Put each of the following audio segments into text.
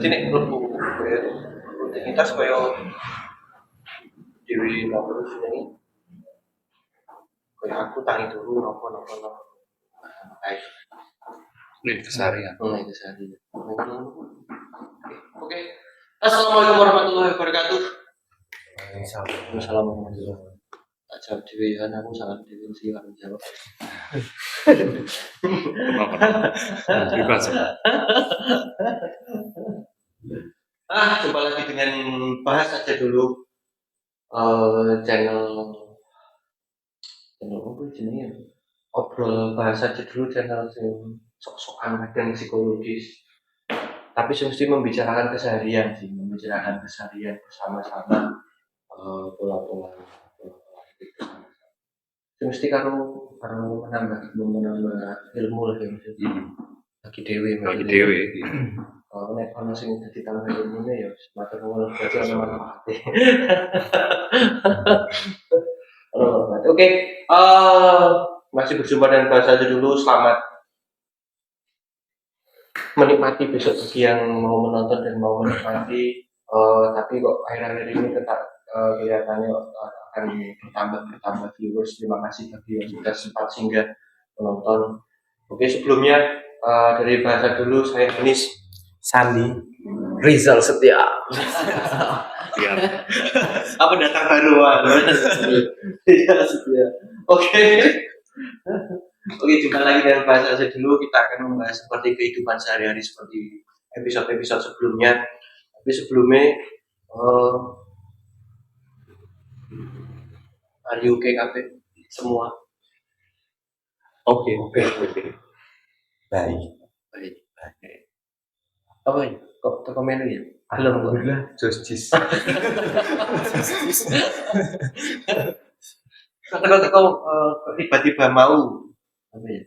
Jadi nek mlebu rutinitas koyo dhewe nopo jenenge koyo aku tangi turu nopo. Baik. Keseharian. Keseharian. Oke. Assalamualaikum warahmatullahi wabarakatuh. Assalamualaikum warahmatullahi wabarakatuh. Tak jawab dhewe ya, aku salah dhewe sih harus jawab. Bebas. Coba lagi dengan bahas aja dulu channel apa jenenge? Obrol bahas aja dulu channel sing sok-sokan kadang psikologis. Tapi mesti membicarakan keseharian sih, membicarakan keseharian bersama-sama, pola-pola hidup bersama-sama. Mesti karo menambah ilmu lah ya maksudnya. Bagi dewe. Nek ono sing dadi tambah ilmune ya matur nuwun berarti ono manfaate. Oke, masih berjumpa dengan bahasa aja dulu. Selamat menikmati besok bagi yang mau menonton dan mau menikmati. Tapi kok akhir-akhir ini tetap kelihatannya akan bertambah viewers. Terima kasih bagi yang sudah sempat singgah menonton. Oke, sebelumnya dari bahasa dulu saya Anis Sandi Rizal Setia. Siap. Apa datang baruan? Rizal Setia. Oke, jumpa lagi dengan bahasa aja dulu. Kita akan membahas seperti kehidupan sehari-hari seperti episode-episode sebelumnya. Tapi sebelumnya are you okay kafe semua? Oke. Baik. Apa ya? Kok komen ya? Alhamdulillah justice. Kau tiba-tiba mau apa ya?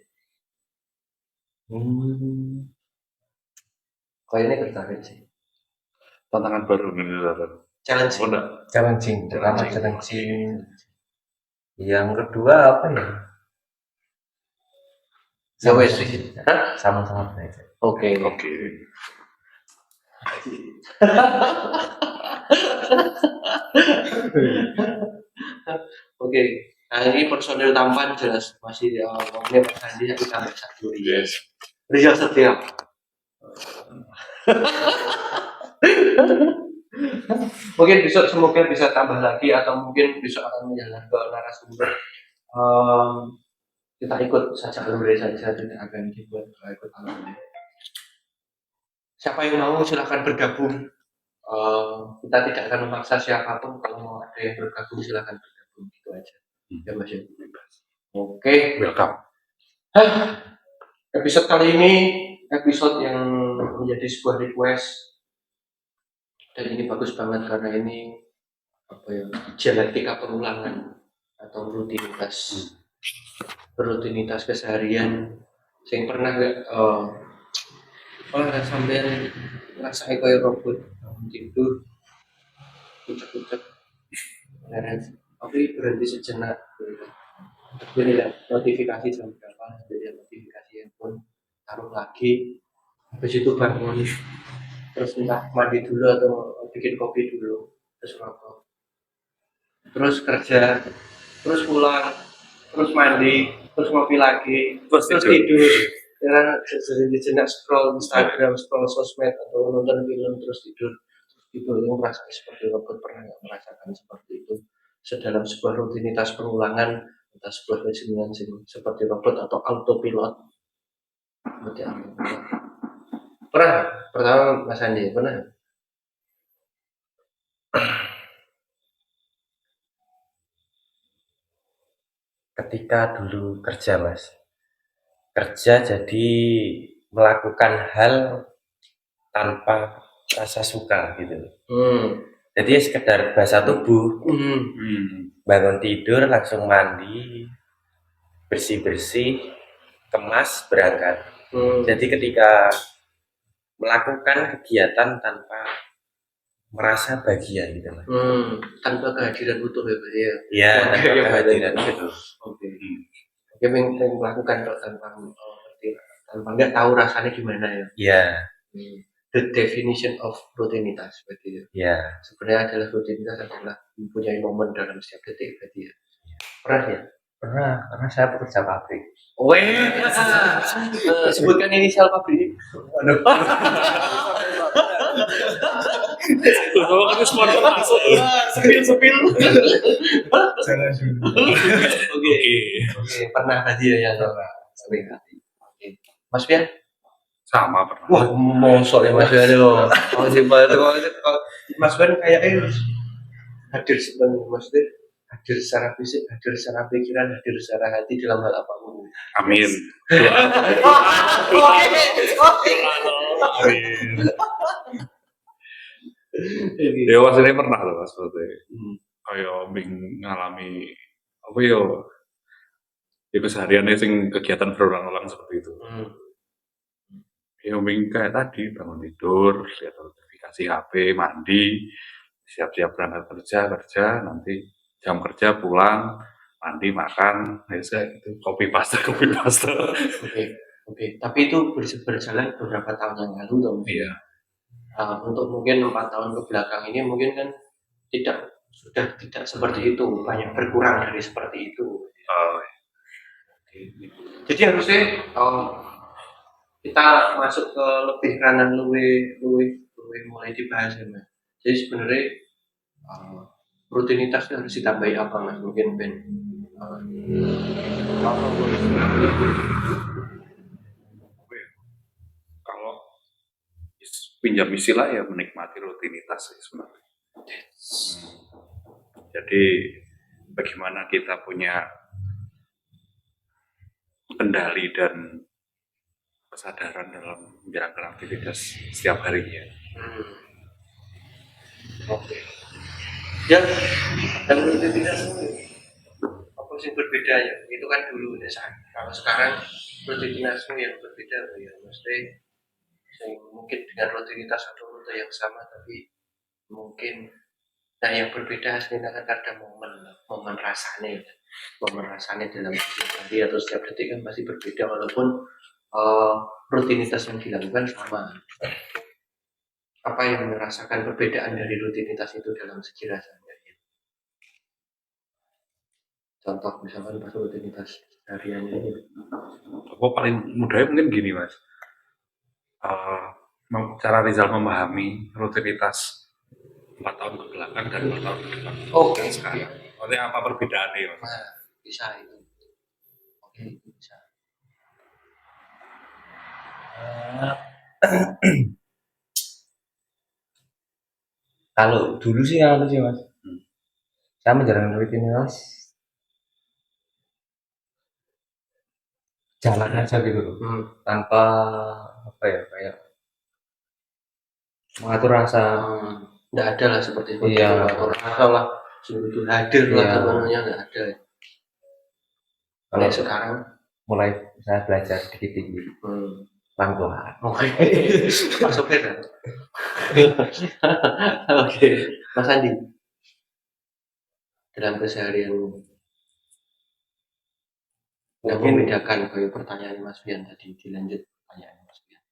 Kayaknya tertarik sih. Tantangan baru nih. Challenging. Pertama challenging. Yang kedua apa ya? Sama-sama baik. Oke. Oke. Nah ini personil tampan jelas masih ngomongnya Mas Andi tapi tambah satu. Yes. Rizal Setia. Mungkin besok semoga bisa tambah lagi atau mungkin besok akan menjalan ke narasumber. Kita ikut saja alumni saja, tidak akan dibuat ikut alumni. Siapa yang mau silakan bergabung. Kita tidak akan memaksa siapapun, kalau mau ada yang bergabung silakan bergabung, gitu aja. Ya Mas. Oke. Welcome. Episode kali ini episode yang menjadi sebuah request dan ini bagus banget karena ini apa ya, dialektika pengulangan atau rutinitas keseharian. Sing pernah gak sambil ngerasain kayak robot tidur ucap tapi berhenti sejenak jadi lihat notifikasi jam berapa, jadi notifikasi handphone taruh lagi, habis itu bangun terus entah mandi dulu atau bikin kopi dulu, terus rokok, terus kerja, terus pulang, terus mandi, terus ngopi lagi, terus tidur. Karena sejenak scroll Instagram, scroll sosmed atau nonton film terus tidur. Itu yang merasa seperti robot. Pernah nggak merasakan seperti itu? Sedalam sebuah rutinitas pengulangan, entah sebuah regimen seperti robot atau autopilot. Pernah? Pertama Mas Andi, pernah? Ketika dulu kerja jadi melakukan hal tanpa rasa suka gitu. Jadi sekedar basah tubuh, bangun tidur langsung mandi, bersih, kemas, berangkat. Jadi ketika melakukan kegiatan tanpa merasa bahagia gitu lah. Tanpa kehadiran utuh ya Pak ya? Iya, tanpa kehadiran itu. Oke, melakukan tanpa nggak tahu rasanya gimana ya? Iya. the definition of rutinitas berarti ya. Ya, Sebenarnya adalah rutinitas adalah mempunyai momen dalam setiap detik berarti ya. Pernah ya? pernah karena saya pekerja pabrik. Weh, sebutkan inisial pabrik. Waduh. Kalau kan sponsor masuk. Sepil. Jangan dulu. Oke, pernah tadi ya yang sering hati. Oke. Mas Fian? Sama pernah. Wah, mosok ya Mas Fian loh. Oh, simpel itu kalau Mas Fian kayaknya hadir sepenuhnya, maksudnya hadir secara fisik, hadir secara pikiran, hadir secara hati dalam hal apapun. Amin. Oke. Amin. Ya maksudnya pernah loh mas, maksudnya kayak ngalami apa ya kesehariannya sing kegiatan berulang-ulang seperti itu. Ya kayak tadi bangun tidur, lihat notifikasi HP, mandi, siap-siap berangkat kerja, nanti jam kerja pulang, mandi makan, biasa itu kopi pasta. Oke. Tapi itu berjalan beberapa tahun yang lalu dong. Iya. Untuk mungkin 4 tahun ke belakang ini mungkin kan sudah tidak seperti itu, banyak berkurang dari seperti itu. Jadi harusnya kita masuk ke lebih ranah lebih mulai dibahas ya Mas. Jadi sebenarnya rutinitas itu harus ditambahi apa Mas? Mungkin Ben Kalau pinjam istilah ya menikmati rutinitas sih sebenarnya. Jadi bagaimana kita punya kendali dan kesadaran dalam menjalankan aktivitas setiap harinya. Oke. Dan rutinitas apa sih berbeda ya? Itu kan dulu ya. Kalau sekarang rutinitasmu yang berbeda ya, maksudnya mungkin dengan rutinitas atau rute yang sama tapi mungkin yang berbeda hasilnya kan ada momen rasanya dalam setiap hari atau setiap detik kan pasti berbeda walaupun rutinitas yang dilakukan sama. Apa yang merasakan perbedaan dari rutinitas itu dalam segi rasanya? Contoh misalkan pas rutinitas hariannya ini. Apa paling mudahnya mungkin gini mas, cara Rizal memahami rutinitas 4 tahun ke belakang dan 4 tahun ke depan. Oke. Sekarang, maksudnya apa perbedaannya mas? Nah, bisa itu. Oke, bisa. Kalau dulu sih mas, saya menjalankan rutinitas jalan aja gitu loh, tanpa apa ya kayak mengatur rasa. Nggak ada lah seperti itu. Iya. Mengatur rasa lah, sebetulnya hadir lah Iya. sebenarnya nggak ada. Kalau sekarang Mulai saya belajar dikit-dikit, pelan-pelan. Oke. Pak Sopir kan? Oke. Mas Andi, dalam keseharian yang membedakan kayak pertanyaan Mas Bian tadi, dilanjut pertanyaan Mas Bian.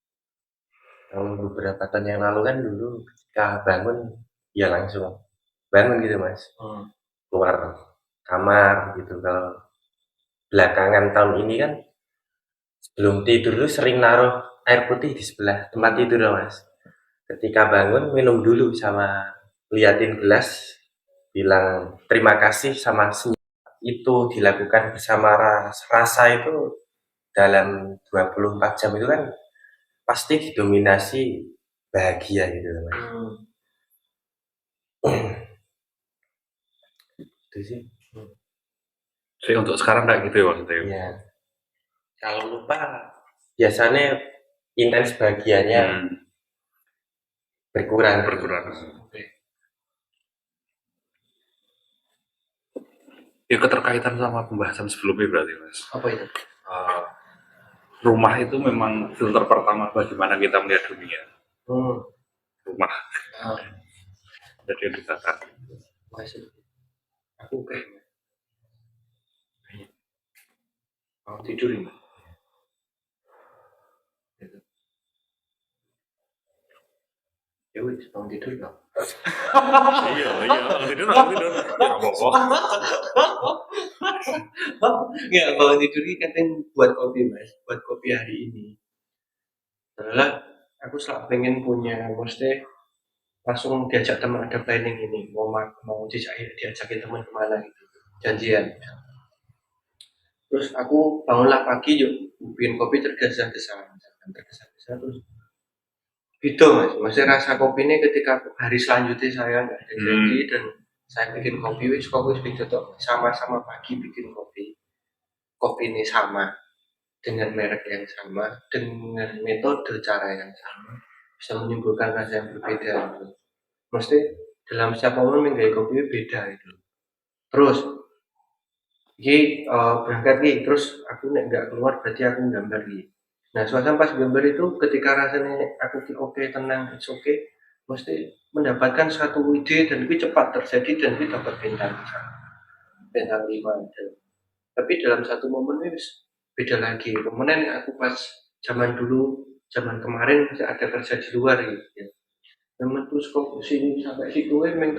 Kalau beberapa tahun yang lalu kan dulu ketika bangun ya langsung bangun gitu mas, keluar kamar gitu. Kalau belakangan tahun ini kan sebelum tidur dulu sering naruh air putih di sebelah tempat tidur mas. Ketika bangun minum dulu sama liatin gelas, bilang terima kasih sama senyum. Itu dilakukan bersama rasa itu dalam 24 jam itu kan pasti didominasi bahagia gitu mas. Itu sih. Jadi untuk sekarang kayak gitu ya maksudnya? Iya. Kalau lupa biasanya intens bahagianya berkurang. Ya keterkaitan sama pembahasan sebelumnya berarti mas. Apa itu? Rumah itu memang filter pertama bagaimana kita melihat dunia. Rumah. Jadi yang ditata. Aku kayaknya mau tidur ini. Ya wis bangun tidur dong. Iya, bangun tidur. Ya nggak apa-apa. Nggak, bangun tidur ini kan buat kopi mas, buat kopi hari ini. Adalah aku selalu pengen punya, maksudnya langsung diajak teman, ada planning ini mau diajakin teman kemana gitu, janjian. Terus aku bangunlah pagi yuk bikin kopi tergesa-gesa terus gitu mas, maksudnya rasa kopi ini ketika hari selanjutnya saya nggak ada janji dan saya bikin kopi wis gitu tuh sama-sama pagi bikin kopi ini sama dengan merek yang sama dengan metode cara yang sama bisa menimbulkan rasa yang berbeda gitu. Mesti dalam setiap momen menggali kopi beda itu. Terus berangkat nih, terus aku nggak keluar berarti aku gambar nih. Nah suasana pas gambar itu ketika rasanya aku oke tenang, it's okay, mesti mendapatkan satu ide dan itu cepat terjadi dan itu dapat bintang 5. Tapi dalam satu momen ini beda lagi. Kemudian aku pas zaman kemarin masih ada kerja di luar gitu ya. Temen terus kok sini sampai situ main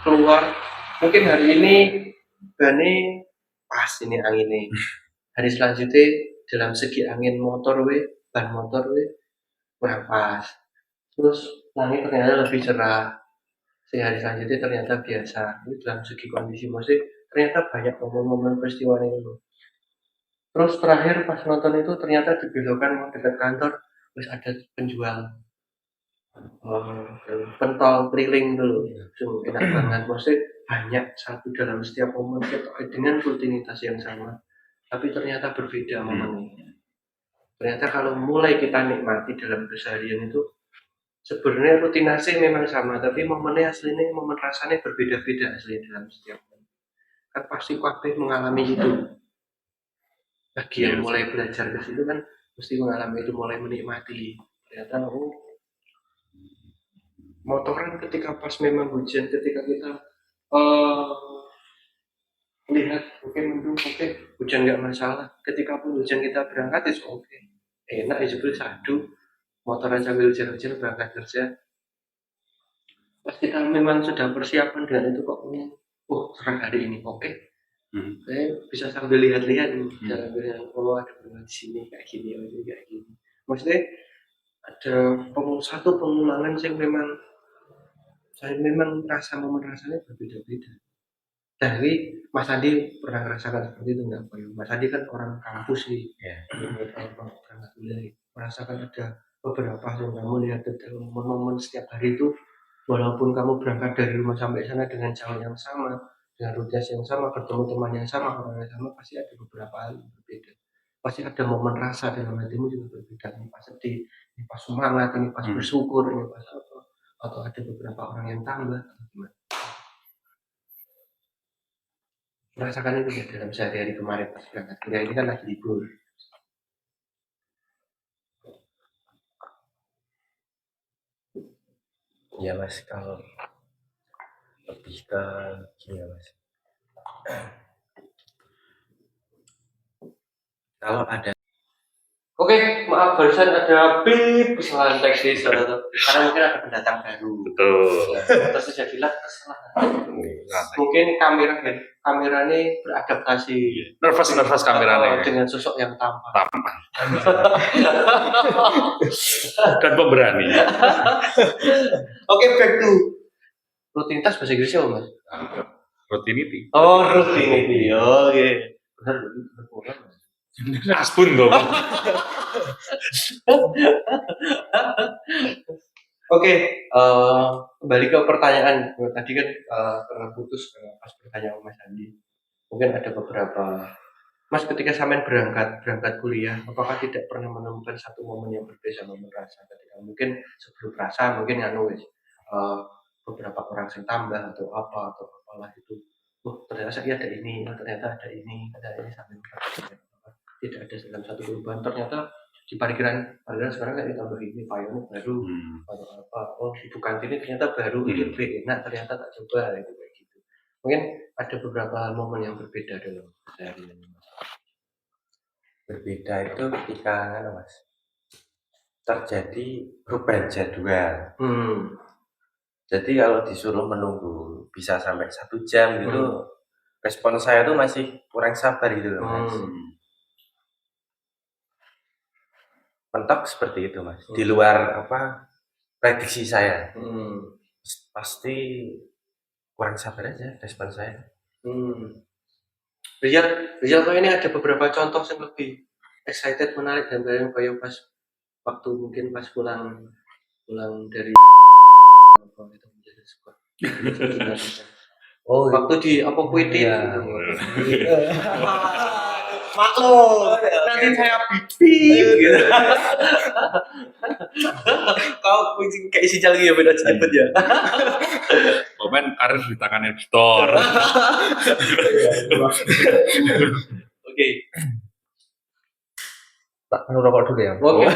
keluar. Mungkin hari ini bani pas ini anginnya. Hari selanjutnya dalam segi angin motor ban motor kurang pas. Terus langit ternyata lebih cerah. Hari selanjutnya ternyata biasa. Itu dalam segi kondisi musik ternyata banyak momen-momen peristiwa ini. Terus terakhir pas nonton itu ternyata di belokan mau dekat kantor terus ada penjual pentol keliling dulu, enak banget. Maksudnya banyak satu dalam setiap momen dengan rutinitas yang sama, tapi ternyata berbeda momennya. Ternyata kalau mulai kita nikmati dalam keseharian itu sebenarnya rutinasi memang sama, tapi momennya aslinya momen rasanya berbeda-beda aslinya dalam setiap momen. Kan pasti kabeh mengalami itu. Bagi yang mulai belajar ke situ kan mesti mengalami itu, mulai menikmati. Ternyata motoran ketika pas memang hujan, ketika kita lihat oke mendung oke hujan nggak masalah. Ketika pun hujan kita berangkat itu oke, enak ya sebetulnya sadu motoran sambil hujan-hujan berangkat kerja. Pas kita memang sudah persiapan dengan itu kok cerah hari ini oke. Saya bisa sambil lihat-lihat jalan bilang ada bunga di sini kayak gini kayak gini. Maksudnya ada satu pengulangan yang memang momen rasanya berbeda-beda. Tapi Mas Andi pernah merasakan seperti itu nggak? Mas Andi kan orang kampus nih, berangkat kuliah, merasakan ada beberapa yang kamu lihat dalam momen-momen setiap hari itu, walaupun kamu berangkat dari rumah sampai sana dengan jalan yang sama, dengan rutinitas yang sama, bertemu teman yang sama, orang yang sama, pasti ada beberapa hal yang berbeda. Pasti ada momen rasa dalam hatimu juga berbeda. Ini pas sedih, ini pas semangat, ini pas bersyukur, ini pas apa? Atau ada beberapa orang yang tambah, atau gimana? Merasakan itu ya dalam sehari-hari kemarin pas berangkat kuliah ini kan lagi libur. Ya mas, kalau lebih ke gini ya mas, kalau ada Oke, maaf barusan ada kesalahan teknis karena mungkin ada pendatang baru. Betul. Terus saya bilang kesalahan. Mungkin kamera ini beradaptasi. Nervous kameranya. Dengan sosok yang tampan. Dan pemberani. Oke, back to rutinitas bahasa Inggrisnya apa mas? Rutinity. Oh, rutinity. Oh, oke. Benar. Aspun dong. Oke, kembali ke pertanyaan tadi kan pernah putus pas pertanyaan Mas Andi. Mungkin ada beberapa. Mas ketika sampean berangkat kuliah, apakah tidak pernah menemukan satu momen yang berbeda momen rasa ketika mungkin sebelum rasa mungkin beberapa orang yang tambah atau apalah itu. Ternyata saya ada ini, ternyata ada ini sampai tidak ada dalam satu perubahan. Ternyata di parkiran sekarang kayak ditambah ini payung baru atau apa, ibu kantin ini ternyata baru lebih enak, ternyata tak coba itu kayak gitu. Mungkin ada beberapa momen yang berbeda dalam sehari-hari. berbeda itu ketika mas, terjadi perubahan jadwal. Jadi kalau disuruh menunggu bisa sampai 1 jam gitu, respon saya tuh masih kurang sabar gitu loh, Mas. Mentok seperti itu, Mas. Di luar prediksi saya. Pasti kurang sabar aja respon saya. Rizal kok ini ada beberapa contoh yang lebih excited, menarik dan kayak pas waktu mungkin pas pulang dari itu menjadi suka. Oh, waktu di apa kuitin iya. gitu. Maklum, nanti saya bipip gitu. Kau kucing kayak si Jalgi ya beda cepet ya. Komen karir di tangan editor. Oke. Tak ngerokok dulu ya. Oke.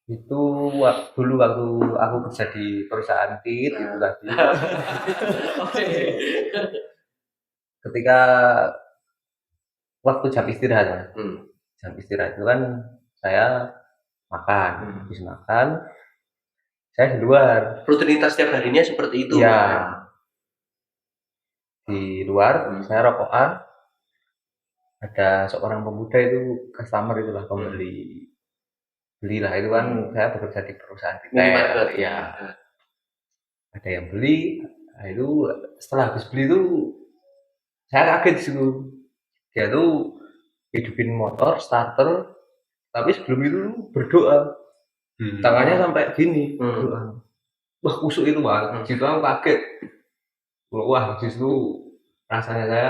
Itu dulu waktu aku kerja di perusahaan TIT itu tadi. Oke. Ketika waktu jam istirahat, Mas. Jam istirahat itu kan saya makan, habis makan saya di luar. Rutinitas setiap harinya seperti itu. Iya. Di luar saya rokokan. Ada seorang pemuda itu customer itulah pembeli. Belilah itu kan saya bekerja di perusahaan retail. Ya. Ada yang beli. Nah, itu setelah habis beli itu saya kaget sih. Dia tuh hidupin motor starter, tapi sebelum itu berdoa. Tangannya sampai gini. Wah, kusuk itu, Bang. Situ aku kaget. Wah, justru rasanya saya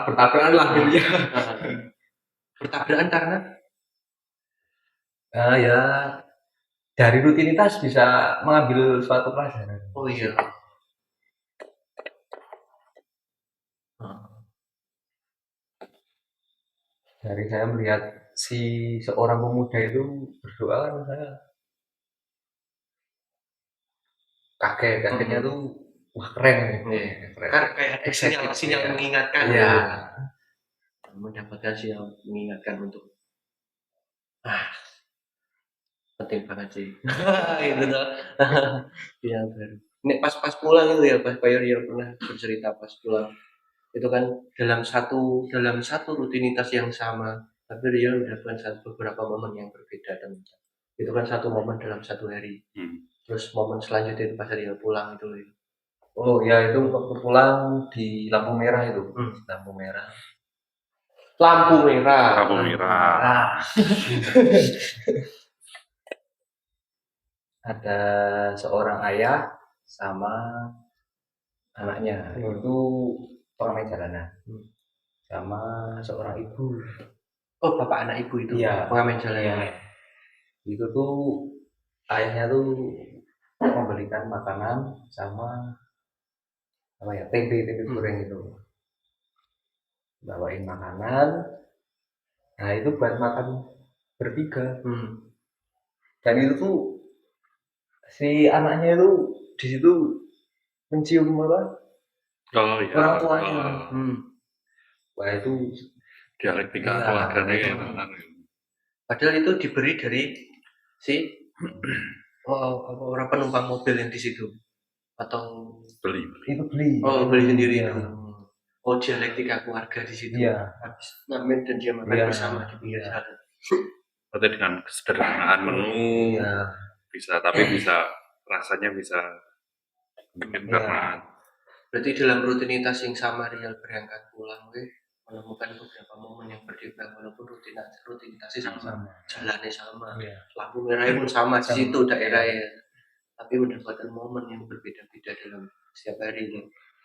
bertabrakan lah gitu ya. Bertabrakan karena Ya dari rutinitas bisa mengambil suatu pelajaran. oh iya. Dari saya melihat si seorang pemuda itu berdoa kan saya kagetnya tuh wah keren. Kan kayak ada sinyal mengingatkan. Iya. Mendapatkan sinyal mengingatkan untuk penting banget sih. Itu tuh. Iya baru. Ini pas pulang itu ya, pas Bayor ya pernah bercerita pas pulang. Itu kan dalam satu rutinitas yang sama, tapi dia mendapatkan beberapa momen yang berbeda dan itu kan satu momen dalam satu hari. Terus momen selanjutnya itu pas dia pulang itu ya. Oh ya, itu waktu pulang di lampu merah itu. Lampu merah. Ada seorang ayah sama anaknya. Itu pengamen jalanan. Sama seorang ibu. Oh, bapak anak ibu itu. Iya. Pengamen jalanan. Itu tuh ayahnya tuh memberikan makanan sama tempe goreng gitu. Bawain makanan. Nah, itu buat makan bertiga. Dan itu tuh si anaknya itu di situ mencium orang tuanya. Wah, itu dialektika keluarganya. Padahal itu diberi dari si orang penumpang mobil yang di situ atau beli. Oh, beli sendiri itu. Oh, dialektika keluarga di situ. Iya. Habis ngamen dan dia makan bersama di pinggir jalan. Berarti dengan kesederhanaan menu bisa rasanya bisa mungkin karena berarti dalam rutinitas yang sama Rial berangkat pulang menemukan beberapa momen yang berbeda walaupun rutinitasnya sama, jalannya sama, lampu merahnya pun sama di situ daerahnya, tapi mendapatkan momen yang berbeda-beda dalam setiap hari.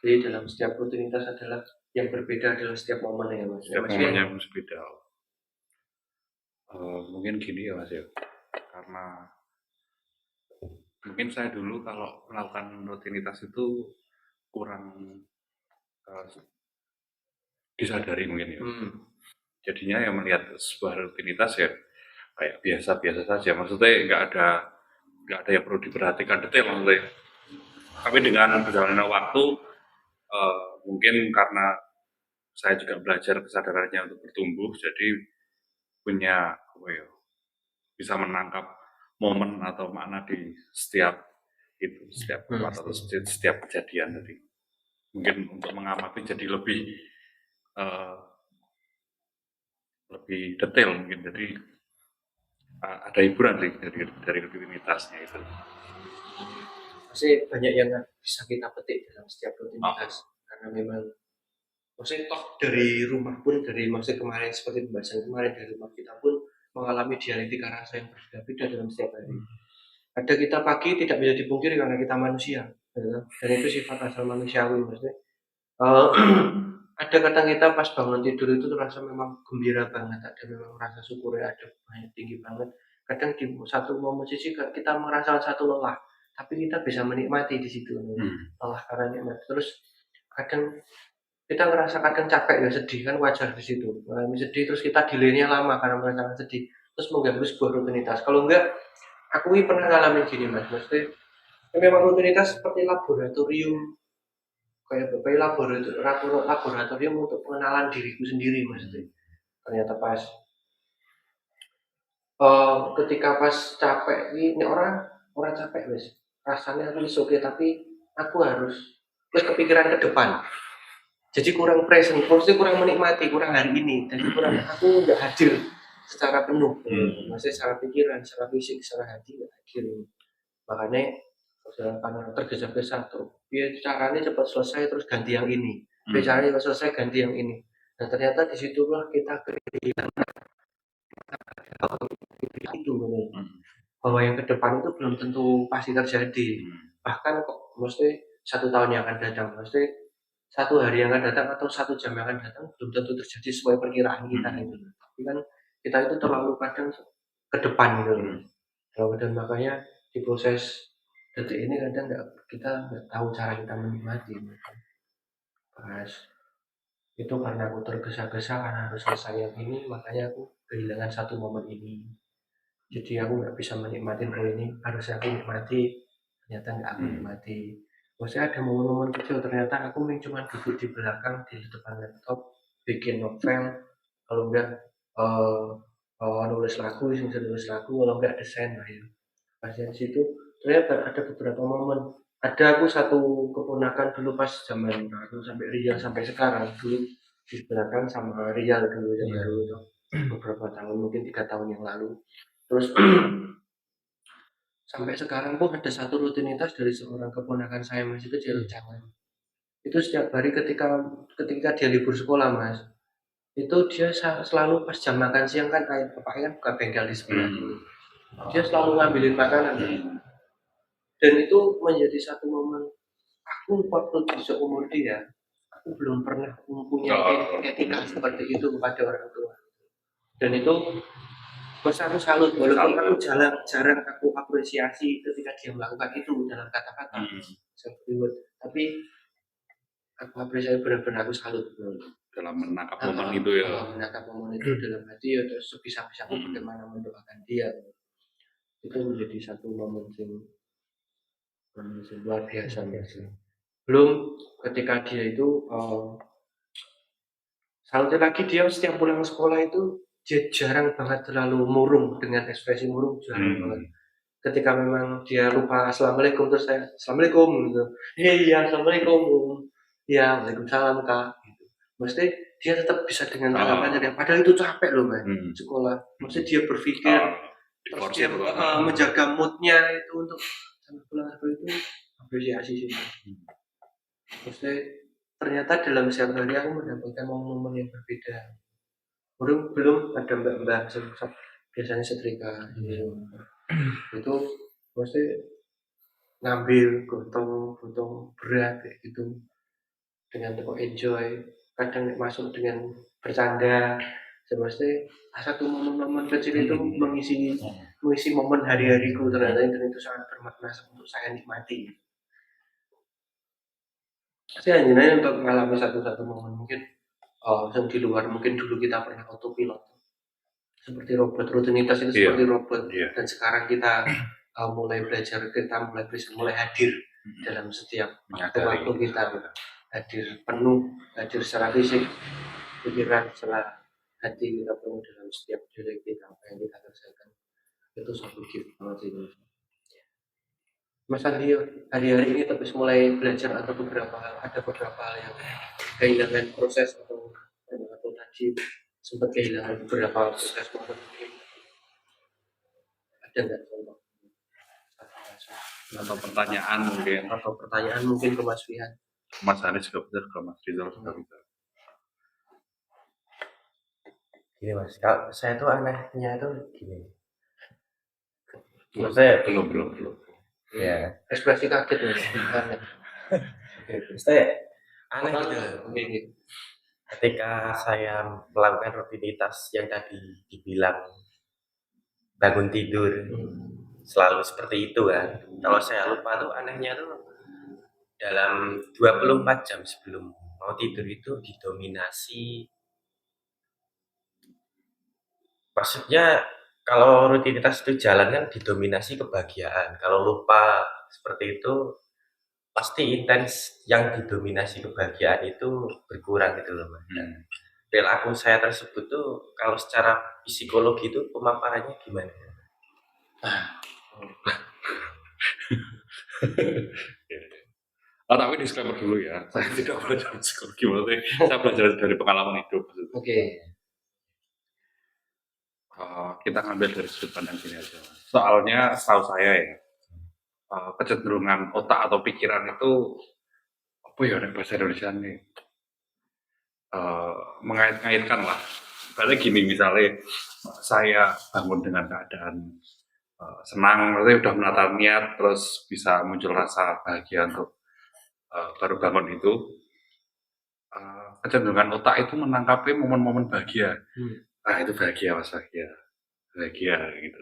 Jadi dalam setiap rutinitas adalah yang berbeda dalam setiap momennya, Mas. Setiap momennya berbeda. Mungkin gini ya, Mas ya, karena mungkin saya dulu kalau melakukan rutinitas itu kurang disadari mungkin ya. Jadinya yang melihat sebuah rutinitas ya kayak biasa-biasa saja. Maksudnya nggak ada yang perlu diperhatikan detail maksudnya. Tapi dengan berjalannya waktu mungkin karena saya juga belajar kesadarannya untuk bertumbuh, jadi punya bisa menangkap momen atau makna di setiap tempat atau setiap kejadian. Jadi mungkin untuk mengamati jadi lebih detail mungkin. Jadi ada hiburan dari rutinitasnya itu. Pasti banyak yang bisa kita petik dalam setiap rutinitas karena memang maksudnya toh dari rumah pun maksudnya kemarin seperti pembahasan kemarin dari rumah kita pun mengalami dialektika rasa yang berbeda-beda dalam setiap hari. Ada kita pagi tidak bisa dipungkiri karena kita manusia, ya. Dan itu sifat asal manusiawi maksudnya. Ada kadang kita pas bangun tidur itu terasa memang gembira banget, ada memang rasa syukur ada banyak tinggi banget. Kadang di satu momen sisi kita merasa satu lelah, tapi kita bisa menikmati di situ lelah karena nikmat. Terus kadang kita ngerasa kadang capek ya sedih kan wajar di situ. Mengalami sedih terus kita delaynya lama karena merasakan sedih. Terus mengganggu sebuah rutinitas. Kalau enggak, aku ini pernah ngalamin gini mas, maksudnya memang rutinitas seperti laboratorium kayak laboratorium untuk pengenalan diriku sendiri maksudnya. Ternyata pas ketika pas capek ini orang capek mas, rasanya aku oke tapi aku harus terus kepikiran ke depan. Jadi kurang present, maksudnya kurang menikmati, kurang hari ini. Jadi aku nggak hadir secara penuh, maksudnya secara pikiran, secara fisik, secara hati nggak hadir. Makanya karena tergesa-gesa tuh, ya caranya cepat selesai terus ganti yang ini, caranya selesai ganti yang ini. Dan ternyata disitulah kita kehilangan itu, bahwa yang ke depan itu belum tentu pasti terjadi. Bahkan kok, mesti 1 tahun yang akan datang, mesti 1 hari yang akan datang atau 1 jam yang akan datang belum tentu terjadi sesuai perkiraan kita itu. Tapi kan kita itu terlalu kadang ke depan gitu. Dan makanya di proses detik ini kadang kita nggak tahu cara kita menikmati. Pas itu karena aku tergesa-gesa karena harus selesai yang ini, makanya aku kehilangan satu momen ini. Jadi aku nggak bisa menikmati bahwa ini harusnya aku nikmati, ternyata nggak aku nikmati. Maksudnya ada momen-momen kecil ternyata aku cuma duduk di belakang di depan laptop bikin novel, kalau enggak nulis lagu, kalau enggak desain lah ya. Pas di situ ternyata ada beberapa momen. Ada aku satu keponakan dulu pas zaman aku sampai Riau sampai sekarang dulu di belakang sama Riau dulu dulu beberapa tahun mungkin 3 tahun yang lalu. Terus sampai sekarang pun ada satu rutinitas dari seorang keponakan saya masih kecil, jangan. Itu setiap hari ketika dia libur sekolah mas, itu dia selalu pas jam makan siang kan bapaknya kan buka bengkel di sebelah dulu. Dia selalu ngambilin makanan. Dan itu menjadi satu momen aku waktu di seumur dia, aku belum pernah mempunyai etika seperti itu kepada orang tua. Dan itu aku salut, walaupun aku jarang aku apresiasi ketika dia melakukan itu dalam kata-kata tapi aku apresiasi benar-benar aku salut dalam menangkap momen itu ya. Menangkap momen itu dalam hati ya, terus sebisa-bisa aku bagaimana mendoakan dia. Itu menjadi satu momen yang luar biasa sih. Belum ketika dia itu salutnya lagi dia setiap pulang sekolah itu dia jarang banget terlalu murung dengan ekspresi murung, jarang banget. Ketika memang dia lupa assalamualaikum terus saya assalamualaikum gitu. Iya assalamualaikum. Ya waalaikumsalam kak. Gitu. Maksudnya dia tetap bisa dengan tanggapannya. Padahal itu capek loh man sekolah. Maksudnya dia berpikir terus dia menjaga moodnya itu untuk sampai pulang seperti itu apresiasi sih. Maksudnya ternyata dalam setiap hari aku mendapatkan momen-momen yang berbeda. Belum ada mbak-mbak biasanya setrika itu mesti ngambil gotong berat kayak gitu dengan tepuk enjoy, kadang masuk dengan bercanda. Semestinya satu momen-momen kecil itu mengisi momen hari-hariku ternyata itu sangat bermakna untuk saya nikmati. Saya hanya untuk mengalami satu momen mungkin yang di luar mungkin dulu kita pernah autopilot seperti robot, rutinitas itu seperti robot dan sekarang kita mulai belajar, kita mulai hadir dalam setiap waktu kita hadir penuh, hadir secara fisik, pikiran, secara hati kita penuh dalam setiap diri kita, apa yang kita kerjakan itu suatu gift banget sih. Mas Andi hari-hari ini terus mulai belajar atau ada beberapa hal yang kehilangan proses atau tadi sempat kehilangan beberapa proses mungkin ada nggak contoh Atau pertanyaan mungkin. atau pertanyaan mungkin ke Mas Fihan? Mas Anies juga benar, ke Mas Rizal juga bisa. Gini Mas, kalau saya tuh anehnya tuh gini. Maksudnya Belum. ya, Ekspresi kaget ya. maksudnya aneh gitu. Ini. Ketika saya melakukan rutinitas yang tadi dibilang bangun tidur selalu seperti itu kan. Kalau saya lupa tuh anehnya tuh dalam 24 jam sebelum mau tidur itu didominasi. Maksudnya kalau rutinitas itu jalan kan didominasi kebahagiaan. Kalau lupa seperti itu pasti intens yang didominasi kebahagiaan itu berkurang gitu loh Mas. Perilaku saya tersebut tuh kalau secara psikologi itu pemaparannya gimana? Tapi disclaimer dulu ya, saya tidak belajar psikologi, maksudnya saya belajar dari pengalaman hidup. Oke. Kita ngambil dari sudut pandang sini aja. Soalnya setahu saya ya, kecenderungan otak atau pikiran itu apa ya bahasa Indonesia nih, mengait-ngaitkan lah. Misalnya gini, misalnya saya bangun dengan keadaan senang, maksudnya udah menata niat, terus bisa muncul rasa bahagia untuk baru bangun itu, kecenderungan otak itu menangkapi momen-momen bahagia. Itu bahagia Mas, bahagia gitu.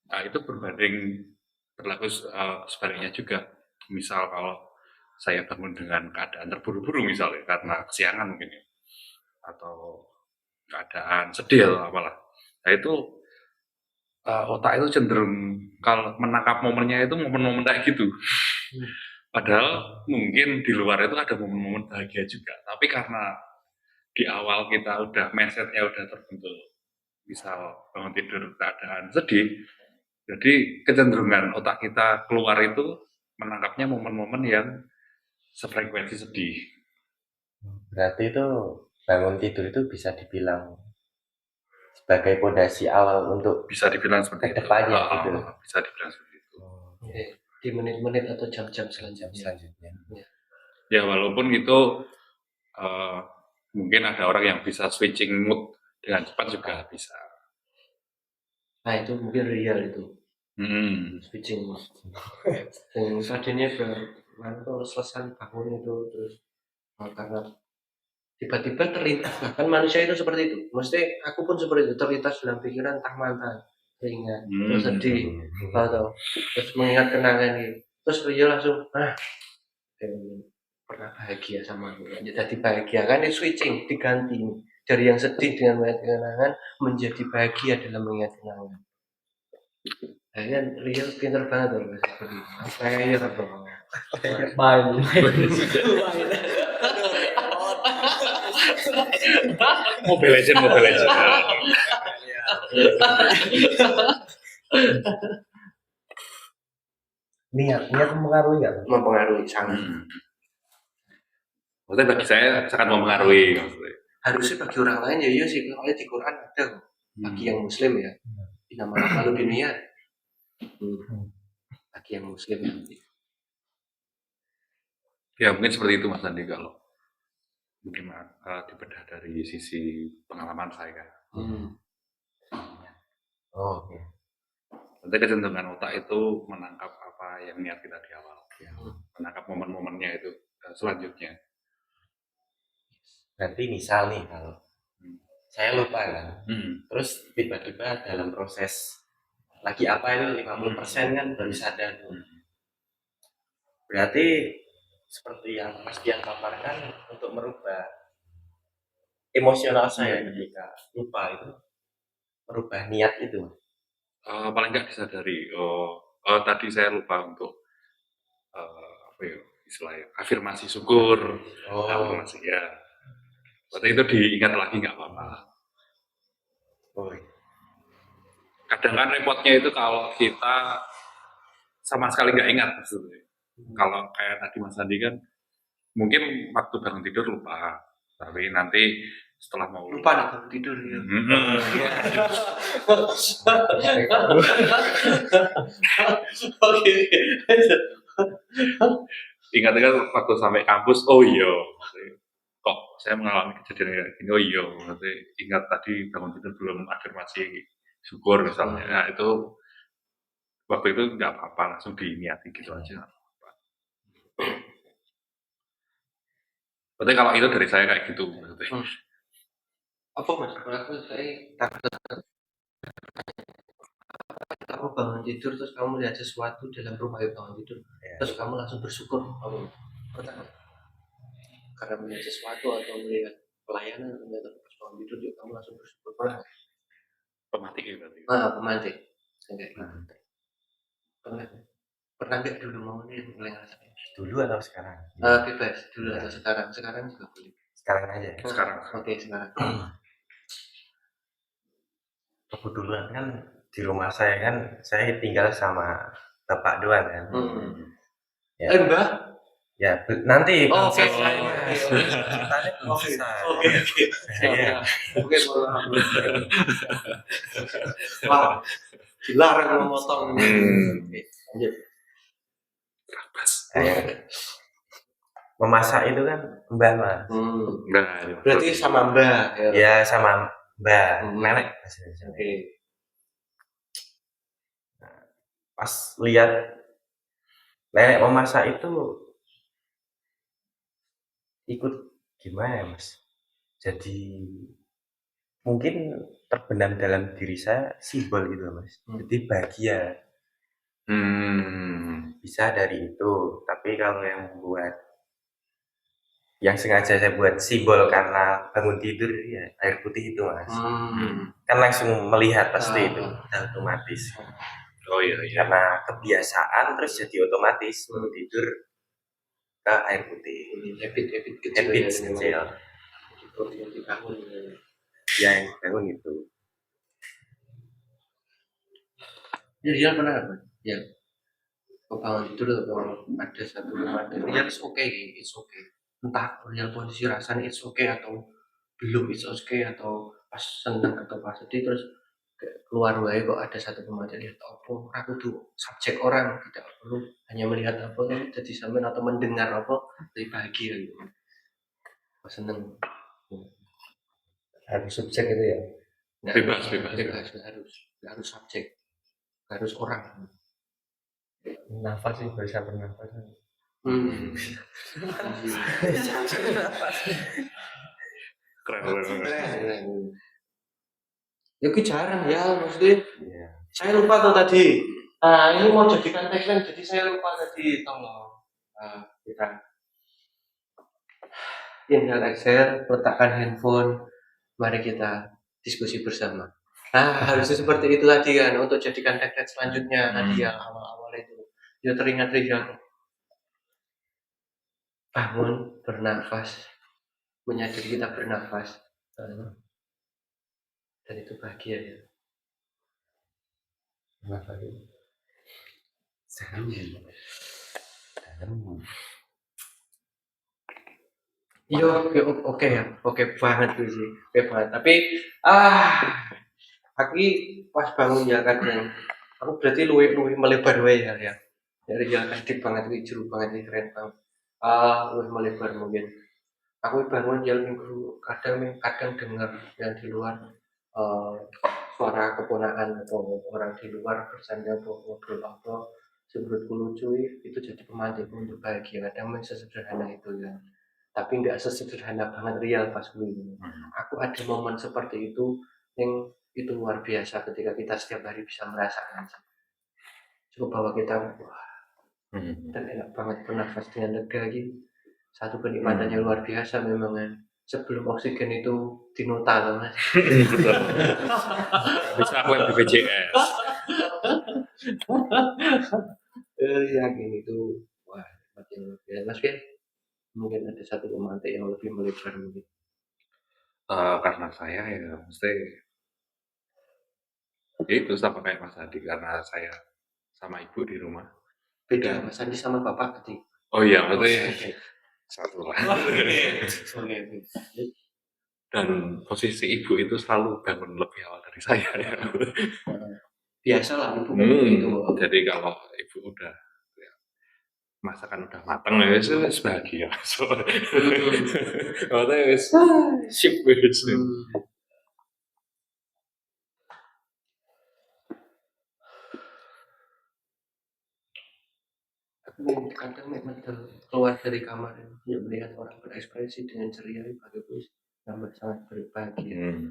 Nah itu berlaku sebaliknya juga. Misal kalau saya bangun dengan keadaan terburu-buru misalnya karena kesiangan mungkin ya, atau keadaan sedih atau apalah. Nah itu otak itu cenderung kalau menangkap momennya itu momen-momen kayak gitu. Padahal mungkin di luar itu ada momen-momen bahagia juga. Tapi karena di awal kita udah mindsetnya udah terbentuk, misal bangun tidur keadaan sedih, jadi kecenderungan otak kita keluar itu menangkapnya momen-momen yang sefrekuensi sedih. Berarti itu bangun tidur itu bisa dibilang sebagai pondasi awal untuk bisa dibilang seperti kedepannya itu. gitu. Bisa dibilang seperti itu. Di menit-menit atau jam-jam selanjutnya. Ya walaupun itu mungkin ada orang yang bisa switching mood dengan cepat juga bisa. Nah itu mungkin real itu. Switching mood. Dan tadinya kalau selesai bangun itu terus karena tiba-tiba terlintas, bahkan manusia itu seperti itu. Maksudnya aku pun seperti itu, terlintas dalam pikiran entah mantan, teringat, terus sedih, atau terus mengingat kenangan gitu. Terus dia langsung, pernah bahagia sama aku. Jadi bahagia kan ini switching, diganti dari yang sedih dengan mengingat kenangan menjadi bahagia dalam mengingat kenangan. Nah, kan real pinter banget loh seperti itu. Player dong. Main. Mobile Legend. Niat mempengaruhi nggak? Mempengaruhi sangat. Maksudnya bagi saya sangat mempengaruhi. Maksudnya. Harusnya bagi orang lain ya iya sih, kalau di Quran ada bagi yang Muslim ya. Nama kalau dunia. Bagi yang Muslim nanti. Ya mungkin seperti itu Mas Andi kalau mungkin dibedah dari sisi pengalaman saya. Oke. Nanti kecenderungan otak itu menangkap apa yang niat kita di awal, menangkap momen-momennya itu selanjutnya. Berarti misal nih kalau saya lupa kan, terus tiba-tiba dalam proses lagi apa itu 50% kan baru sadar. Berarti seperti yang Mas Dian paparkan untuk merubah emosional saya ketika lupa itu merubah niat itu. Paling nggak disadari. Tadi saya lupa untuk istilahnya afirmasi syukur, afirmasi ya. Berarti itu diingat lagi nggak apa-apa. Kadang kan repotnya itu kalau kita sama sekali nggak ingat maksudnya. Kalau kayak tadi Mas Andi kan mungkin waktu bangun tidur lupa, tapi nanti setelah mau lupa nih bangun tidur ya. Oke. Ingat kan waktu sampai kampus, oh iya, kok saya mengalami kejadian kayak gini, oh iya, berarti ingat tadi bangun tidur belum afirmasi syukur misalnya, nah itu waktu itu nggak apa-apa, langsung diniati gitu aja. Berarti kalau itu dari saya kayak gitu. Apa Mas? Aku takut kamu bangun tidur terus kamu lihat sesuatu dalam rumah bangun tidur, terus kamu langsung bersyukur. Kamu pertama karena melihat sesuatu atau melihat pelayanan atau melihat bangun tidur juga kamu langsung bersyukur. Pemantik ya berarti. Pemantik. Pernah nggak dulu mau nih mulai ngerasain? Dulu atau sekarang? Bebas dulu atau sekarang? Sekarang juga boleh. Sekarang aja. Sekarang. Oke, sekarang. Kebetulan kan di rumah saya kan saya tinggal sama bapak doang kan. Ya. Mbak? Ya nanti. Oke. Ceritanya belum selesai. Oke. Wah, dilarang memotong. Lanjut. Memasak itu kan mbah Mas. Berarti sama mbah ya? Ya sama mbah, nenek. Oke. Pas lihat nenek memasak itu ikut gimana ya Mas? Jadi mungkin terbenam dalam diri saya simbol gitu Mas. Jadi bahagia. Bisa dari itu, tapi kalau yang sengaja saya buat simbol karena bangun tidur ya air putih itu Mas. Kan langsung melihat pasti itu otomatis. Oh iya. Karena kebiasaan terus jadi otomatis bangun tidur ke air putih. Habit kecil. Yang dibangun. Yang bangun itu. Dia pernah apa? Ya. Bangun tidur atau ada satu ramadan ya it's okay. Entah real kondisi rasanya it's okay atau belum it's okay atau pas senang atau pas sedih terus keluar wae kok ada satu kematian atau apa aku tuh subjek orang tidak perlu hanya melihat apa jadi sampean atau mendengar apa jadi bahagia gitu. Pas seneng harus subjek itu ya. Bebas. Harus subjek. Harus orang. Nafas sih bisa bernafas. Keren. Ya jarang ya maksudnya. Saya lupa tuh tadi. Ini mau jadikan tagline jadi saya lupa tadi tolong. Kita inhale exhale, letakkan handphone, mari kita diskusi bersama. Harusnya seperti itu tadi kan untuk jadikan tagline selanjutnya tadi yang awal-awal itu. Ya teringat bangun, bernafas, menyadari kita bernafas, dan itu bahagia ya. Oke banget tuh sih, oke banget. Tapi aku pas bangun ya kadang, aku berarti luwe melebar ya. Dari yang aktif banget, juru banget, ini keren banget. Luwe melebar mungkin. Aku bangun jalan minggu, kadang dengar yang di luar suara keponakan atau orang di luar bersanda ngobrol apa, menurutku lucu itu jadi pemantik untuk bahagia. Kadang memang sesederhana itu ya. Tapi nggak sesederhana banget real pas ini. Aku ada momen seperti itu yang itu luar biasa ketika kita setiap hari bisa merasakan. Coba bahwa kita dan enak banget bernafas dengan lega gitu. Satu kenikmatannya luar biasa memang kan. Sebelum oksigen itu dinota loh Mas. Bisa aku yang BPJS. Yakin itu wah makin luar biasa. Mas Fian, mungkin ada satu pemantik yang lebih melebar mungkin. Karena saya ya mesti itu sama kayak Mas Adi, karena saya sama ibu di rumah. Beda Mas Andi sama Bapak tadi. Oh iya, maksudnya Oke. satu lah. Oke. Dan posisi ibu itu selalu bangun lebih awal dari saya ya. Biasalah ibu kan itu. Jadi kalau ibu udah ya, masakan udah matang ya wis bahagia. Maksudnya wis sip wis. Kadang memang keluar dari kamar ya melihat orang berekspresi dengan ceria bagus tambah sangat berbahagia.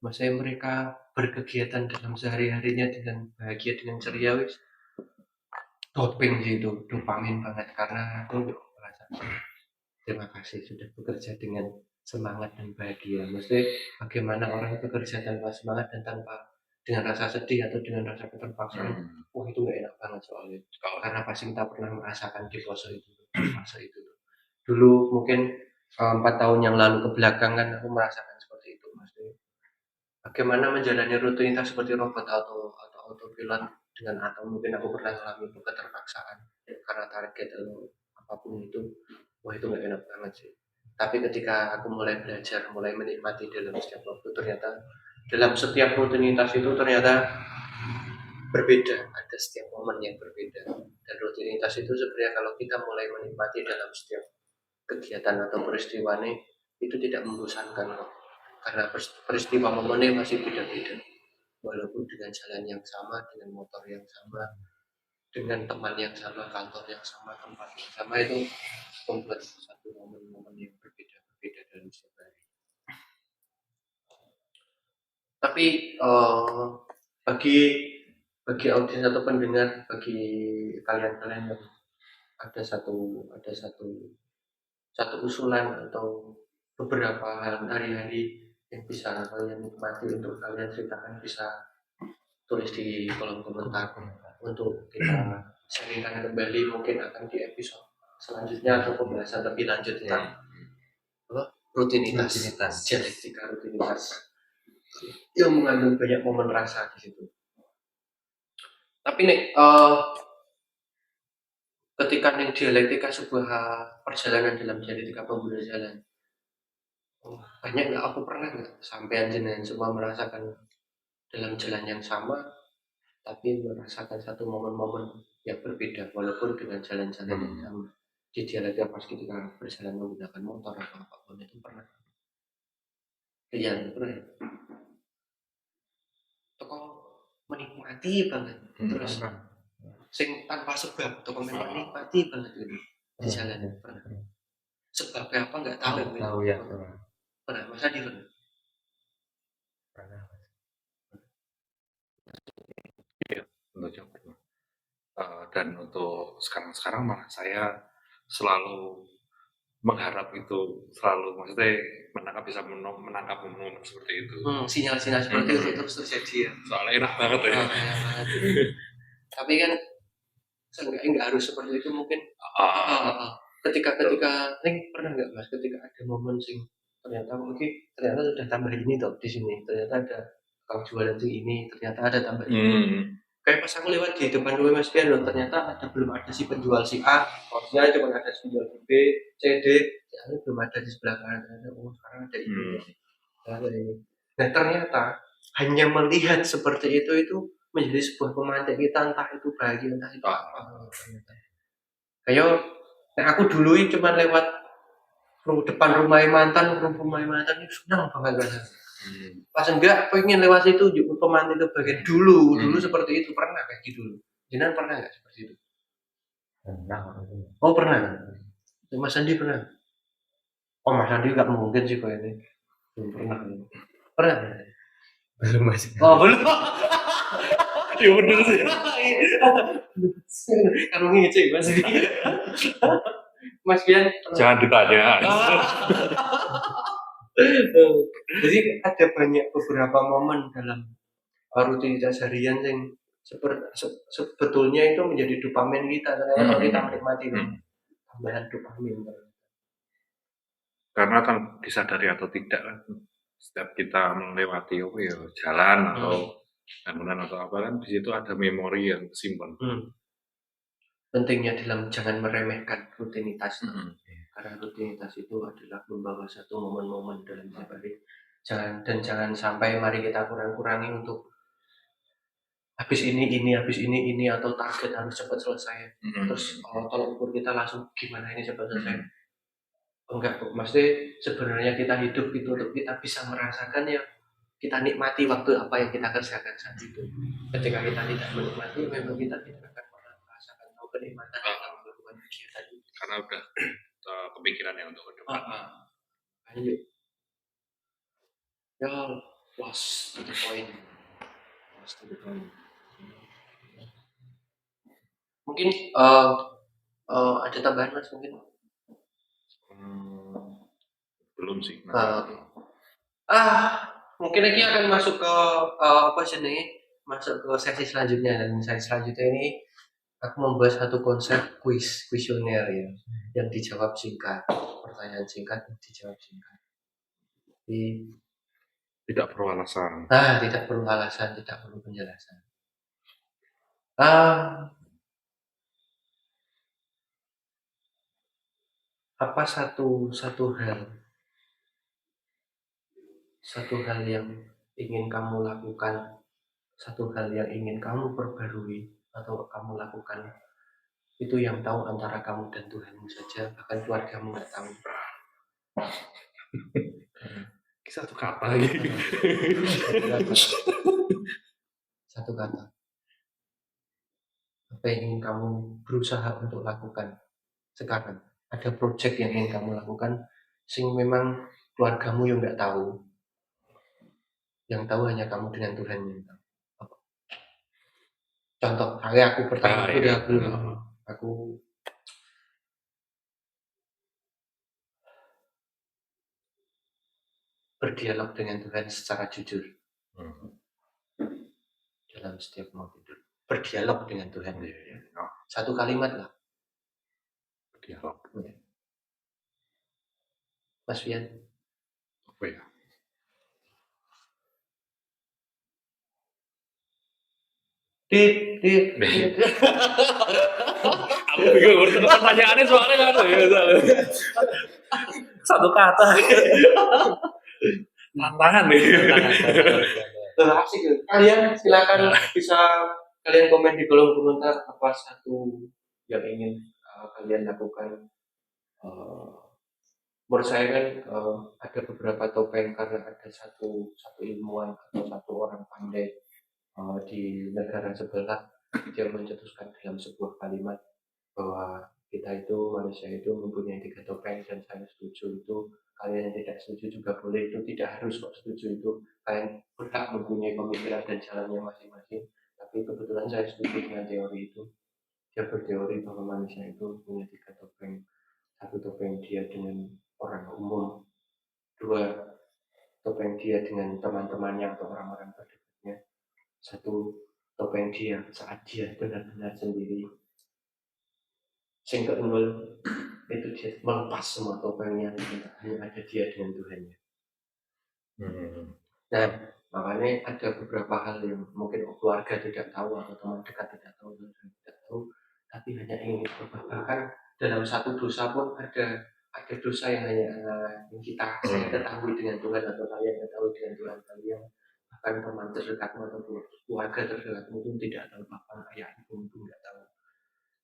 Maksudnya mereka berkegiatan dalam sehari-harinya dengan bahagia dengan ceria wis doping sih itu dopamin banget karena aku merasa terima kasih sudah bekerja dengan semangat dan bahagia. Maksudnya bagaimana orang bekerja tanpa semangat dan tanpa dengan rasa sedih atau dengan rasa keterpaksaan, wah itu gak enak banget soalnya. Karena pasti kita pernah merasakan di fase itu. Dulu mungkin 4 tahun yang lalu ke belakang kan aku merasakan seperti itu, maksudnya bagaimana menjalani rutinitas seperti robot atau autopilot dengan atau mungkin aku pernah mengalami keterpaksaan karena target atau apapun itu, wah itu gak enak banget sih. Tapi ketika aku mulai belajar, mulai menikmati dalam setiap waktu, ternyata dalam setiap rutinitas itu ternyata berbeda, ada setiap momen yang berbeda. Dan rutinitas itu sebenarnya kalau kita mulai menikmati dalam setiap kegiatan atau peristiwa ini, itu tidak membosankan kok. Karena peristiwa momennya masih beda-beda. Walaupun dengan jalan yang sama, dengan motor yang sama, dengan teman yang sama, kantor yang sama, tempat yang sama, itu membuat satu momen-momen yang berbeda-beda dalam setiap hari. Tapi bagi audiens atau pendengar, bagi kalian yang ada satu usulan atau beberapa hari-hari yang bisa kalian nikmati untuk kalian ceritakan, bisa tulis di kolom komentar untuk kita sharingkan kembali, mungkin akan di episode selanjutnya atau pembahasan lebih lanjut tentang rutinitas, dialektika rutinitas yang mengandung banyak momen rasa di situ. Tapi nih ketika nih dialektika sebuah perjalanan dalam dialektika pengguna jalan, banyak nggak aku pernah nggak sampai jenengan semua merasakan dalam jalan yang sama, tapi merasakan satu momen-momen yang berbeda walaupun dengan jalan-jalan yang sama. Di dialektika pas ketika berjalan menggunakan motor atau apapun itu pernah. Iya pernah. Toko menikmati banget terus sing tanpa sebab toko menikmati banget gitu di jalan pernah. Sebabnya apa nggak tahu ya pernah Mas Adi pernah. Iya, untuk dan untuk sekarang malah saya selalu mengharap itu, selalu maksudnya bisa menangkap momen seperti itu. Sinyal-sinyal seperti itu terus terjadi ya. Soalnya enak banget ya. Tapi kan nggak harus seperti itu mungkin. Ketika ini pernah nggak Mas ketika ada momen sing ternyata sudah tambah ini toh di sini, ternyata ada tukang jualan sing ini, ternyata ada tambah ini. Kayak pas aku lewat di depan rumah Mas Pian, ternyata belum ada si penjual si A, maksudnya cuma ada si penjual B, C, D, ini belum ada di sebelah kanan. Sekarang ada ini. Nah ternyata hanya melihat seperti itu menjadi sebuah pemantik kita, entah itu bahagia, entah itu apa. Kayak aku dulu cuma lewat depan rumah mantan itu senang banget rasanya. Pas enggak pengen lewat situ juga pemantik itu bagian dulu seperti itu pernah kayak gitu. Jenengan pernah nggak seperti itu? Pernah. Oh pernah. Mas Andi pernah. Oh Mas Andi nggak mungkin sih kayak ini. Belum pernah. Pernah. Belum Mas. Oh belum. Ya bener sih. Kalau ngecek Mas Andi. Mas Bian. Jangan ditanya. Jadi ada banyak beberapa momen dalam rutinitas harian yang sebetulnya itu menjadi dopamin kita kalau kita menikmati. tambahan dopamin. Karena kan disadari atau tidak kan, setiap kita melewati jalan atau bangunan atau apa kan, di situ ada memori yang simpan. Pentingnya dalam jangan meremehkan rutinitas. Karena rutinitas itu adalah membawa satu momen-momen dalam setiap hari. Jangan sampai mari kita kurangi untuk habis ini atau target harus cepat selesai. Terus tolong ukur kita langsung gimana ini cepat selesai. Enggak, maksudnya sebenarnya kita hidup itu untuk kita bisa merasakan ya, kita nikmati waktu apa yang kita kerjakan saat itu. Ketika kita tidak menikmati, memang kita tidak akan merasakan kenikmatan dalam melakukan kegiatan itu. Karena udah kepikiran yang untuk ke depan. Ayo. Ya, lost to the point. Mungkin ada tambahan Mas mungkin? Belum sih. Mungkin lagi akan masuk ke masuk ke sesi selanjutnya, dan sesi selanjutnya ini aku membahas satu konsep kuesioner ya, yang dijawab singkat, pertanyaan singkat yang dijawab singkat. Tidak perlu alasan. Tidak perlu alasan, tidak perlu penjelasan. Apa satu hal yang ingin kamu lakukan, satu hal yang ingin kamu perbarui atau kamu lakukan, itu yang tahu antara kamu dan Tuhanmu saja, bahkan keluargamu nggak tahu. Satu kata lagi. Satu kata. Apa yang ingin kamu berusaha untuk lakukan sekarang? Ada project yang ingin kamu lakukan, sing memang keluargamu yang nggak tahu. Yang tahu hanya kamu dengan Tuhan yang tahu. Apa? Contoh, aku pertama aku berdialog dengan Tuhan secara jujur. Dalam setiap mau tidur, berdialog dengan Tuhan. Satu kalimat lah. Berdialog. Mas Fian. Apa ya? Aku bingung pertanyaannya soalnya kan satu kata. Tantangan nih. Asik. Kalian silakan bisa kalian komen di kolom komentar apa satu yang ingin kalian lakukan. Menurut saya kan ada beberapa topeng, karena ada satu ilmuwan atau satu orang pandai di negara sebelah, dia mencetuskan dalam sebuah kalimat bahwa kita itu, manusia itu mempunyai 3 topeng, dan saya setuju itu. Kalian yang tidak setuju juga boleh, itu tidak harus kok setuju, itu kalian berhak mempunyai pemikiran dan jalannya masing-masing. Tapi kebetulan saya setuju dengan teori itu. Dia berteori bahwa manusia itu punya 3 topeng. Satu topeng dia dengan orang umum, 2 topeng dia dengan teman-temannya atau orang-orang terdekatnya, 1 topeng dia saat dia benar-benar sendiri. Sing keunggul itu dia melepas semua topengnya, hanya ada dia dengan Tuhannya. Nah, makanya ada beberapa hal yang mungkin keluarga tidak tahu atau teman dekat tidak tahu, tapi hanya ingin berubah. Bahkan dalam satu dosa pun ada dosa yang hanya saya ketahui dengan Tuhan, atau kalian ketahui dengan Tuhan kalian. Bahkan teman terdekatmu atau keluarga terdekatmu itu tidak tahu, bahkan ayah ibu itu tidak tahu.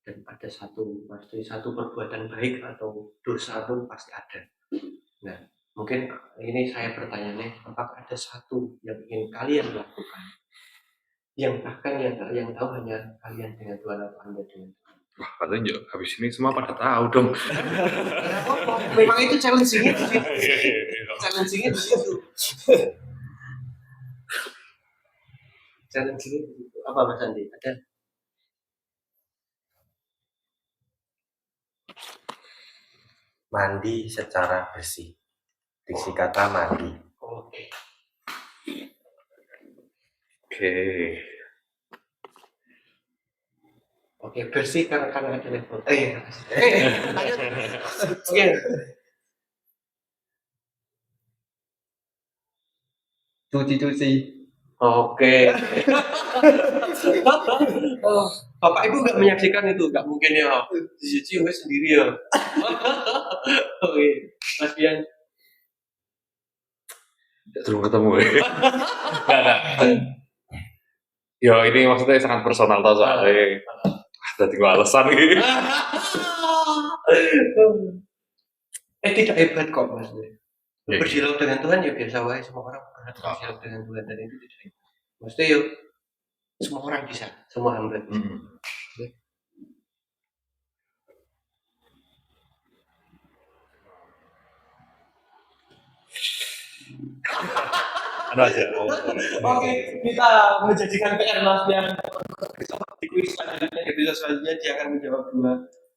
Dan ada satu perbuatan baik atau dosa pun pasti ada. Nah, mungkin ini saya bertanya, apakah ada satu yang ingin kalian lakukan, yang bahkan yang tahu hanya kalian dengan Tuhan atau Anda dengan Tuhan? Wah, katanya habis ini semua pada tahu dong. Memang itu challenge-nya di situ. Challenge-nya di situ. Challenge-nya di situ. Apa Mas Andi? Ada? Mandi secara bersih. Diksi kata mandi. Oke. Oke, bersih karena ada level. Oke. Cuci-cuci. Oke. Oh, Bapak Ibu nggak menyaksikan itu, nggak mungkin ya. Dicuci gue sendiri ya. Oke, Mas Bian. Belum ketemu ya. Nggak. Ya ini maksudnya sangat personal tau soalnya. Tadi gua alasan gitu. Tidak hebat kok Mas. Ya. Berdialog dengan Tuhan ya biasa wae, semua orang pernah berdialog dengan Tuhan dan itu tidak hebat. Maksudnya yuk semua orang bisa, semua hamba bisa. Ada aja. Oke, kita menjadikan PR Mas yang di kuis selanjutnya, episode selanjutnya dia akan menjawab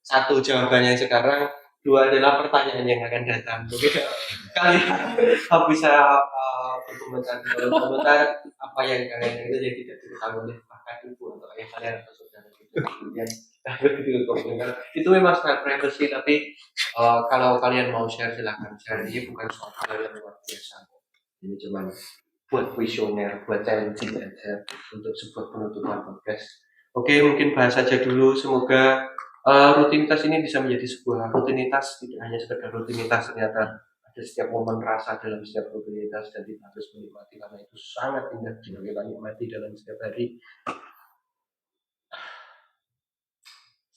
satu jawabannya sekarang, dua adalah pertanyaan yang akan datang. Oke, kalian bisa berkomentar di kolom komentar apa yang kalian itu yang tidak diketahui oleh kakak ibu atau ayah kalian atau saudara gitu. Kemudian di komentar itu memang sangat privacy, tapi kalau kalian mau share silahkan share. Ini bukan soal hal yang luar biasa. Ini cuma buat visioner, buat challenging aja untuk sebuah penutupan podcast. Oke, mungkin bahas saja dulu. Semoga rutinitas ini bisa menjadi sebuah rutinitas, tidak hanya sekedar rutinitas. Ternyata ada setiap momen rasa dalam setiap rutinitas dan kita harus menikmati karena itu sangat indah jika kita nikmati dalam setiap hari.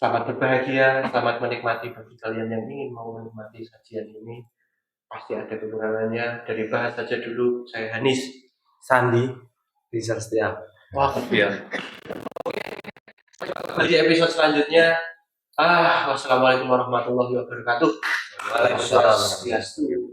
Selamat berbahagia, selamat menikmati bagi kalian yang ingin mau menikmati sajian ini. Pasti ada kekurangannya. Dari bahas saja dulu, saya Hanis. Sandi. Rizal Setia. Wah, Iya. di episode selanjutnya. Wassalamualaikum warahmatullahi wabarakatuh. Waalaikumsalam. Swastiastu.